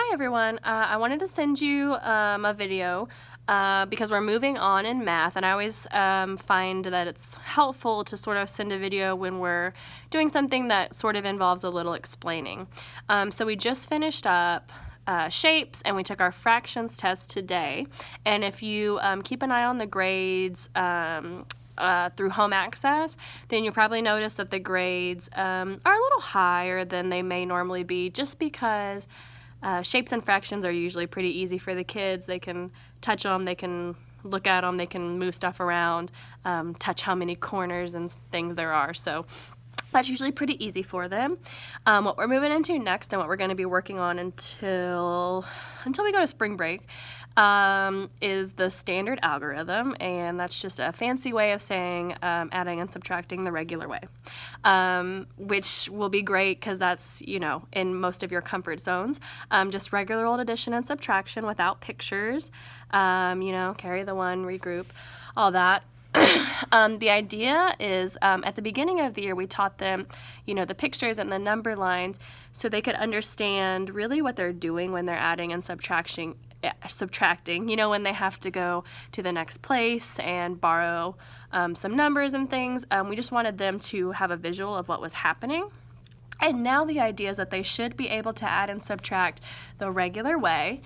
Hi everyone, I wanted to send you a video because we're moving on in math, and I always find that it's helpful to sort of send a video when we're doing something that sort of involves a little explaining. So we just finished up shapes, and we took our fractions test today, and if you keep an eye on the grades through home access, then you'll probably notice that the grades are a little higher than they may normally be, just because shapes and fractions are usually pretty easy for the kids. They can touch them, they can look at them, they can move stuff around, touch how many corners and things there are. So that's usually pretty easy for them. What we're moving into next, and what we're going to be working on until we go to spring break, is the standard algorithm, and that's just a fancy way of saying adding and subtracting the regular way, which will be great because that's, in most of your comfort zones. Just regular old addition and subtraction without pictures, carry the one, regroup, all that. The idea is at the beginning of the year we taught them, the pictures and the number lines, so they could understand really what they're doing when they're adding and subtracting, when they have to go to the next place and borrow some numbers and things. We just wanted them to have a visual of what was happening. And now the idea is that they should be able to add and subtract the regular way.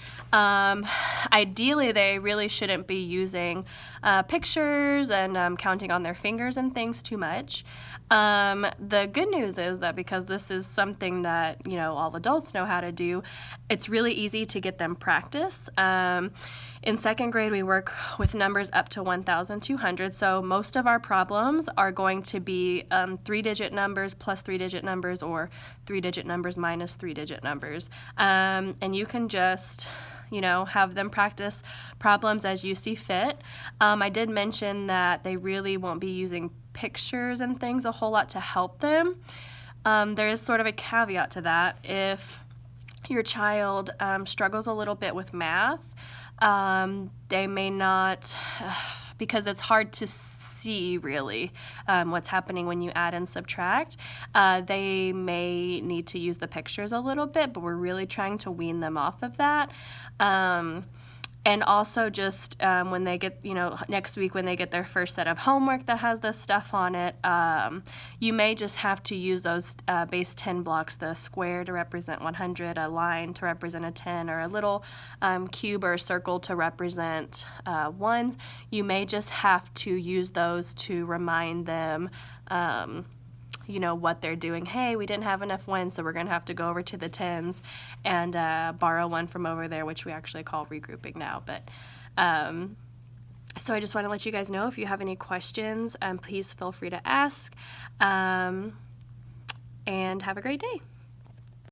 Ideally, they really shouldn't be using pictures and counting on their fingers and things too much. The good news is that because this is something that, all adults know how to do, it's really easy to get them practice. In second grade, we work with numbers up to 1,200, so most of our problems are going to be 3-digit numbers plus 3-digit numbers, or 3-digit numbers minus 3-digit numbers. And you can just, have them practice problems as you see fit. I did mention that they really won't be using pictures and things a whole lot to help them. There is sort of a caveat to that. If your child struggles a little bit with math, they may not, because it's hard to see really what's happening when you add and subtract, they may need to use the pictures a little bit, but we're really trying to wean them off of that. And also just when they get, next week when they get their first set of homework that has this stuff on it, you may just have to use those base 10 blocks, the square to represent 100, a line to represent a 10, or a little cube or circle to represent ones. You may just have to use those to remind them what they're doing. Hey, we didn't have enough ones, so we're going to have to go over to the tens and borrow one from over there, which we actually call regrouping now. But so I just want to let you guys know, if you have any questions, please feel free to ask, and have a great day.